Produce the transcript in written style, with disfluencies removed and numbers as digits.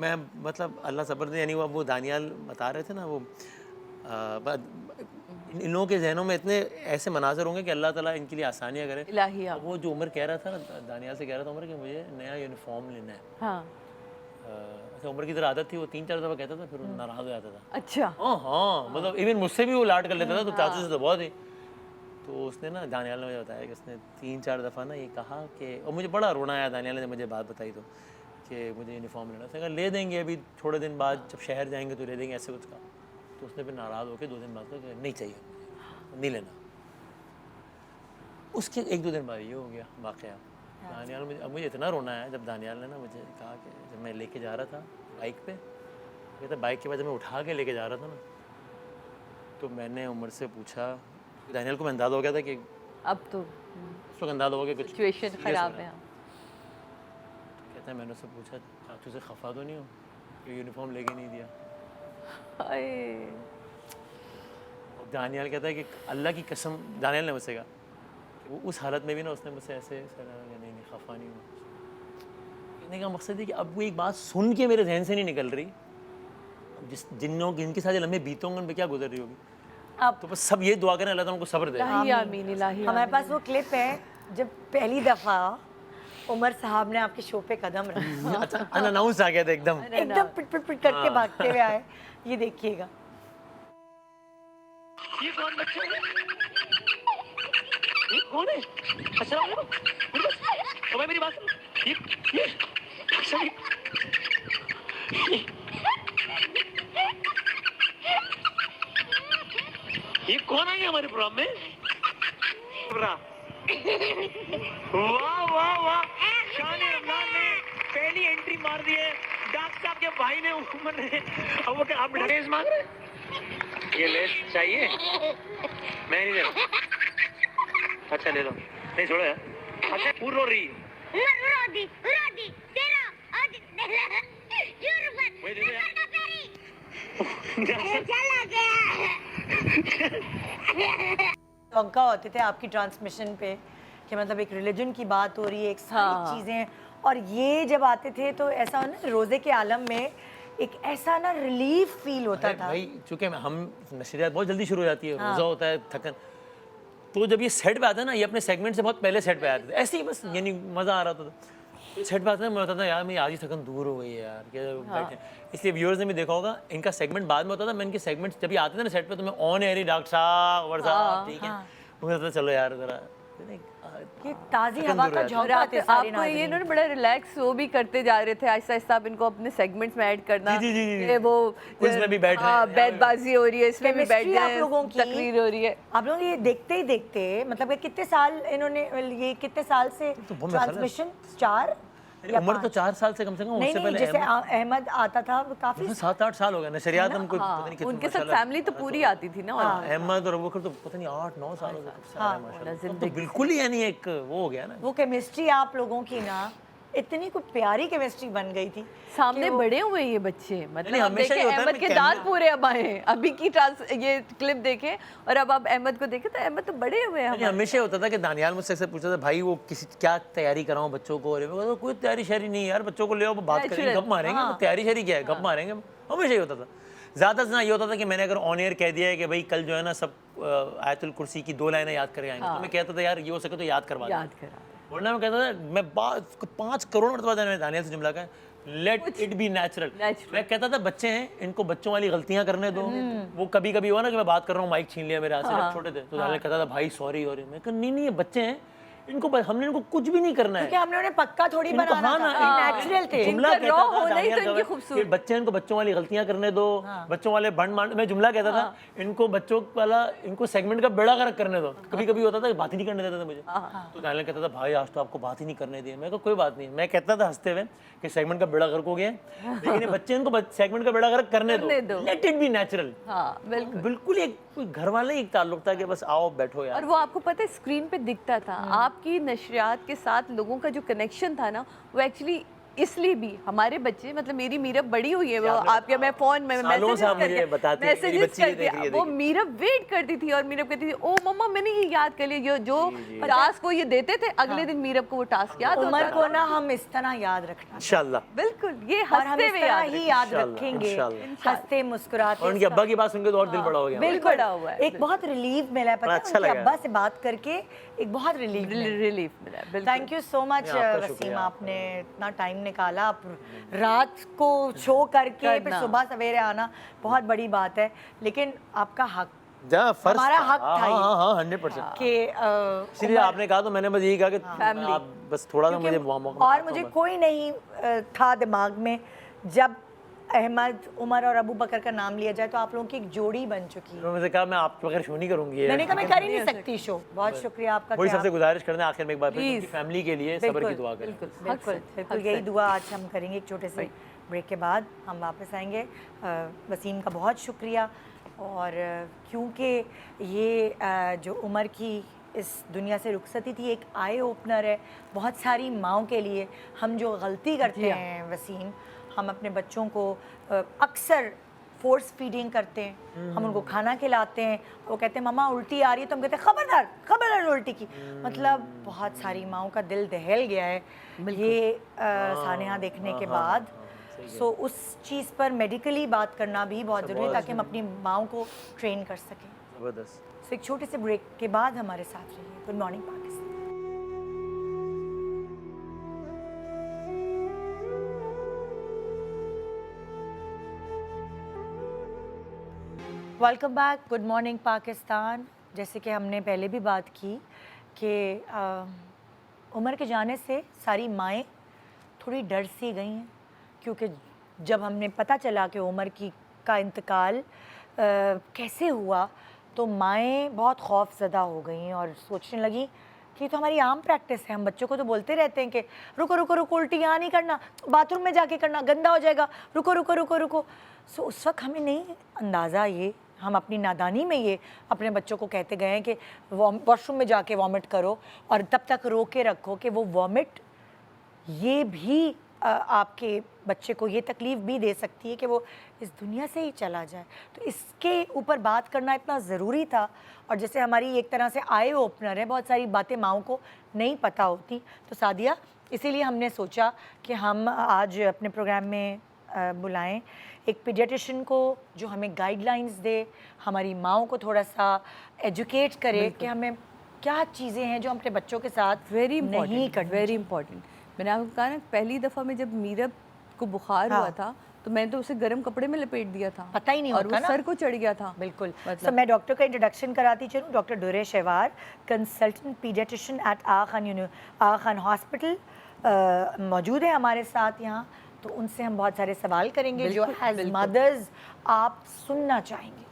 मैं मतलब अल्लाह सब्र दे, यानी वो दानियाल बता रहे थे ना वो इन लोगों के जहनों में इतने ऐसे मनाज़र होंगे कि अल्लाह ताला इनके लिए आसानियाँ करे। इलाहिया। वो जो उमर कह रहा था ना, दानियाल से कह रहा था उमर कि मुझे नया यूनिफॉर्म लेना है। हाँ। अच्छा, उमर की तरह आदत थी, वो 3-4 दफ़ा कहता था, फिर वो नाराज़ हो जाता था। अच्छा। हाँ हाँ, मतलब इवन मुझसे भी वो लाड कर लेता था, तो चाचू से तो बहुत ही। तो उसने ना, दानियाल ने मुझे बताया कि उसने 3-4 दफ़ा ना ये कहा कि, और मुझे बड़ा रोना आया दानियाल ने मुझे बात बताई तो, कि मुझे यूनिफॉर्म लेना। उसने कहा ले देंगे, अभी थोड़े दिन बाद जब शहर जाएंगे तो ले देंगे, ऐसे कुछ कहा। तो उसने फिर नाराज़ होकर 2 दिन बाद कहा कि नहीं चाहिए, नहीं लेना। उसके 1-2 दिन बाद ये हो गया वाक़या। दानियाल मुझे इतना रोना आया जब दानियाल ने ना मुझे कहा कि जब मैं लेके जा रहा था बाइक पे, कहता बाइक के बाद जब मैं उठा के लेके जा रहा था ना, तो मैंने उमर से पूछा, दानियाल को अंदाज़ा हो गया था कि अब तो उसको अंदाज़ा हो गया कुछ सिचुएशन serious ख़राब हो है। रहा है। कहता है मैंने उससे पूछा चाचू से खफा तो नहीं हो कि यूनिफॉर्म लेके नहीं दिया? हाय। और दानियाल कहता है कि अल्लाह की कसम, दानियाल ने मुझसे कहा कि वो उस हालत में भी ना उसने मुझसे ऐसे नहीं नहीं खफा नहीं हुआ। कहने का मकसद है कि अब वो एक बात सुन के मेरे जहन से नहीं निकल रही, जिनके साथ ये लम्हे बीते होंगे उन पे क्या गुजर रही होगी। अब तो बस सब ये दुआ करें अल्लाह ताला उनको सब्र दे। इलाही आमीन, इलाही हमारे आमीन। पास वो क्लिप है जब पहली दफ़ा उमर साहब ने आपके शो पे कदम रखा, अच्छा, अनअनाउंस आ गया था एकदम। एकदम पिट पिट पिट करके हाँ। भागते हुए आए। ये देखिएगा। ये कौन बच्चा है? ये कौन है? अस्सलाम वालेकुम। मेरी बात सुनो। ये अच्छा, ये कौन आई है हमारे प्रोग्राम में? वाह वाह वाह, शान रमजान ने पहली एंट्री मार दी है। डॉक्टर साहब के भाई ने, उमर ने, अब वो क्या आप लेस मांग रहे हैं? ये लेस चाहिए? मैं नहीं दे रहा। अच्छा ले लो, नहीं छोड़ो यार। अच्छा पूरी रो रही है। वही दे दो यार। धोखा होते थे आपकी ट्रांसमिशन पे कि मतलब एक रिलीजन की बात हो रही है, एक सारी हाँ। चीज़ें, और ये जब आते थे तो ऐसा हो ना, रोज़े के आलम में एक ऐसा ना रिलीफ फील होता अरे था। भाई, चूंकि हम नशरियात बहुत जल्दी शुरू हो जाती है, हाँ। रोज़ा होता है, थकन, तो जब ये सेट पे आता है ना, ये अपने सेगमेंट से बहुत पहले सेट पे आते थे, ऐसे ही बस, यानी मज़ा आ रहा था। सेट पे आता है, मैं होता था यार मेरी आज ही थकन दूर हो गई है यार, क्या बैठे। इसलिए व्यूअर्स ने भी देखा होगा, इनका सेगमेंट बाद में होता था, मैं इनके सेगमेंट जब ये आते थे ना सेट पे, तो मैं ऑन एयर ही डॉक्टर साहब और साहब ठीक है, मुझे लगता था चलो यार जरा ये ताज़ी थकन हवा दूर का हो जाती है। झोंका आते सारे आपको ये नाज़रीन। इन्होंने बड़ा रिलैक्स वो भी करते जा रहे थे, आहिस्ता आहिस्ता आप इनको अपने सेगमेंट्स में ऐड करना। जी, जी, जी। ये वो क्विज़ में भी बैठ रहे हैं, यहाँ बैतबाजी हो रही है, इसमें भी बैठ केमिस्ट्री आप गए, लोगों की, तकरीर हो रही है। आप लोग ये देखते ही देखते, मतलब ये कितने साल इन्होंने, ये कितने साल से तो वो मेरा ख्याल है- ट्रांसमिशन, 4 या उम्र तो 5? 4 साल से कम से कम, नहीं उससे नहीं, पहले जैसे अहमद अहमद आता था वो काफी 7-8 साल हो गए नशरियात, हम कोई पता नहीं कितने, उनके साथ माशाल्लाह। फैमिली तो पूरी आती थी ना। अहमद और अबूबकर तो पता नहीं 8-9 साल हो गए, कब से आ रहे हैं माशाल्लाह। तो बिल्कुल ही यानी एक वो हो गया ना। वो केमिस्ट्री आप लोगों की ना, इतनी कुछ प्यारी केमिस्ट्री बन गई थी। सामने कि वो- बड़े हुए ये बच्चे, मतलब नहीं, आप हमेशा देखें ही होता है, अहमद मैं के कहना- दांत पूरे अब आए हैं। अभी की ये क्लिप देखें और अब आप अहमद को देखें तो अहमद तो बड़े हुए हैं नहीं, हमेशा होता था कि दानियाल मुझसे ऐसे पूछता था भाई वो किसी क्या तैयारी कराऊं बच्चों को, और मैं कहता था, कोई तैयारी शैरी नहीं यार, बच्चों को ले आओ, बात करेंगे, Natural, गप मारेंगे, तो तैयारी शैरी क्या है, गप मारेंगे, हमेशा ही होता था। ज़्यादा से ज़्यादा ये होता था कि मैंने अगर ऑन एयर कह दिया है कि भाई कल जो है ना सब आयतुल कुर्सी की 2 लाइनें याद करके आएंगे, तो मैं कहता था यार ये हो सके तो याद करवा दो। याद करा। वरना मैं कहता था, मैं 5 करोड़ मरतबा मैंने दानियाल से जुमला कहा, लेट इट बी नेचुरल। मैं कहता था बच्चे हैं, इनको बच्चों वाली गलतियां करने दो। वो कभी कभी हुआ ना कि मैं बात कर रहा हूँ, माइक छीन लिया मेरे हाथ से, जब छोटे थे तो दानियाल कहता था भाई सॉरी, और मैं कहा नहीं नहीं ये बच्चे हैं, हमने इनको कुछ भी नहीं करना है, क्योंकि हमने उन्हें पक्का थोड़ी इनको बनाना हाँ था, ना, नेचुरल थे। जुमला इनका कहता raw था होना ही दानियाल तो इनकी गवाह खूबसूरती। कि बच्चे इनको बच्चों वाली गलतियां करने दो, बच्चों वाले बंड मांड, मैं जुमला कहता था इनको बच्चों वाला, इनको सेगमेंट का बेड़ा गर्क करने दो। कभी कभी होता था बात ही नहीं करने देते थे मुझे, तो दानियाल कहता था भाई आज तो आपको बात ही नहीं करने दिए। मैं कहा कोई बात नहीं, मैं कहता था हंसते हुए कि सेगमेंट का बेड़ा गर्क हो गया, लेकिन ये बच्चे इनको सेगमेंट का बेड़ा गर्क करने दो, लेट इट बी नेचुरल। हाँ बिल्कुल। बिल्कुल एक घर वाले एक ताल्लुक था कि बस आओ बैठो यार। और वो आपको पता है स्क्रीन पे दिखता था, आपकी नशरियात के साथ लोगों का जो कनेक्शन था ना, वो एक्चुअली इसलिए भी हमारे बच्चे, मतलब मेरी मीरब बड़ी हुई है, वो आपके मैं फोन में सालों से आप मुझे बताती हैं, मेरी बच्ची ये देख रही है, वो मीरब वेट करती थी और मीरब कहती थी ओ मम्मा मैंने ये याद कर लिया, जो टास्क को ये देते थे अगले दिन मीरब को वो टास्क याद होता उमर था। को ना हम इस तरह याद रखना इंशाल्लाह। बिल्कुल, ये और हम हंसते इस हुए तरह याद ही रखें। याद इंशाल्लाह, रखेंगे, इंशाल्लाह। हंसते मुस्कुराते। और उनके अब्बा की बात सुन के तो और दिल बड़ा हो गया। बिल्कुल बड़ा हुआ है, एक बहुत रिलीफ मिला है, पता है अच्छा उनके लगा। अब्बा से बात करके एक बहुत रिलीफ मिला। रिलीफ मिला है, बिल्कुल। थैंक यू सो मच नहीं, आपका वसीम, शुक्रिया। आपने इतना टाइम निकाला, आप रात को शो करके फिर करना। सुबह सवेरे आना बहुत बड़ी बात है, लेकिन आपका हक जहाँ फर्ज हमारा था। हक था ये। हाँ 100%। कि इसीलिए आपने कहा तो मैंने बस यही कहा कि Family। आप बस थोड़ा सा मुझे मौका और मुझे कोई नहीं था दिमाग में, जब अहमद, उमर और अबू बकर का नाम लिया जाए तो आप लोगों की एक जोड़ी बन चुकी है। मैंने कहा मैं आपके बगैर शो नहीं करूंगी। मैंने कहा मैं कर ही नहीं सकती शो। बहुत शुक्रिया आपका। वही कि सबसे आप- गुजारिश करना आखिर में एक बार फिर Please। उनकी फैमिली के लिए सब्र की दुआ करें। बिल्कुल बिल्कुल बिल्कुल यही दुआ आज हम करेंगे। एक छोटे से ब्रेक के बाद हम वापस आएंगे। वसीम का बहुत शुक्रिया, और क्योंकि ये जो उमर की इस दुनिया से रुखसती थी एक आई ओपनर है बहुत सारी माओं के लिए। हम जो गलती करते हैं वसीम, हम अपने बच्चों को अक्सर फोर्स फीडिंग करते हैं। हम उनको खाना खिलाते हैं, वो कहते हैं मम्मा उल्टी आ रही है, तो हम कहते हैं खबरदार खबरदार उल्टी की। मतलब बहुत सारी माओं का दिल दहल गया है ये सानेहा देखने के बाद। सो उस चीज़ पर मेडिकली बात करना भी बहुत ज़रूरी है ताकि हम अपनी माओं को ट्रेन कर सकें। जबरदस्त। सो एक छोटे से ब्रेक के बाद हमारे साथ रहिए। Good morning Pakistan. Welcome back. Good morning Pakistan. जैसे कि हमने पहले भी बात की कि उमर के जाने से सारी माएँ थोड़ी डर सी गई हैं, क्योंकि जब हमने पता चला कि उमर का इंतकाल कैसे हुआ तो माएँ बहुत खौफज़दा हो गई और सोचने लगी कि ये तो हमारी आम प्रैक्टिस है। हम बच्चों को तो बोलते रहते हैं कि रुको रुको रुको, उल्टी यहाँ नहीं करना, बाथरूम में जाके करना, गंदा हो जाएगा, रुको रुको रुको रुको। सो उस वक्त हमें नहीं अंदाज़ा, ये हम अपनी नादानी में ये अपने बच्चों को कहते गए हैं कि वॉशरूम में जाके वॉमिट करो, और तब तक रो के रखो कि वो वॉमिट ये भी आपके बच्चे को ये तकलीफ़ भी दे सकती है कि वो इस दुनिया से ही चला जाए। तो इसके ऊपर बात करना इतना ज़रूरी था। और जैसे हमारी एक तरह से आई ओपनर है, बहुत सारी बातें माओं को नहीं पता होती। तो सादिया, इसीलिए हमने सोचा कि हम आज अपने प्रोग्राम में बुलाएं एक पीडियाट्रिशियन को जो हमें गाइडलाइंस दे, हमारी माओं को थोड़ा सा एजुकेट करे कि हमें क्या चीज़ें हैं जो हम अपने बच्चों के साथ वेरी नहीं करनी। Very important. मैंने आपको कहा ना, पहली दफ़ा में जब मीरब को बुखार हुआ था तो मैंने तो उसे गर्म कपड़े में लपेट दिया था, पता ही नहीं और होता वो ना। सर को चढ़ गया था। बिल्कुल। मतलब तो मैं डॉक्टर का इंट्रोडक्शन कराती चलूँ। डॉक्टर दुरे शेवार, कंसल्टेंट पीडियाट्रिशियन एट आगा खान हॉस्पिटल मौजूद है हमारे साथ यहाँ। तो उनसे हम बहुत सारे सवाल करेंगे जो एज मदर्स आप सुनना चाहेंगे।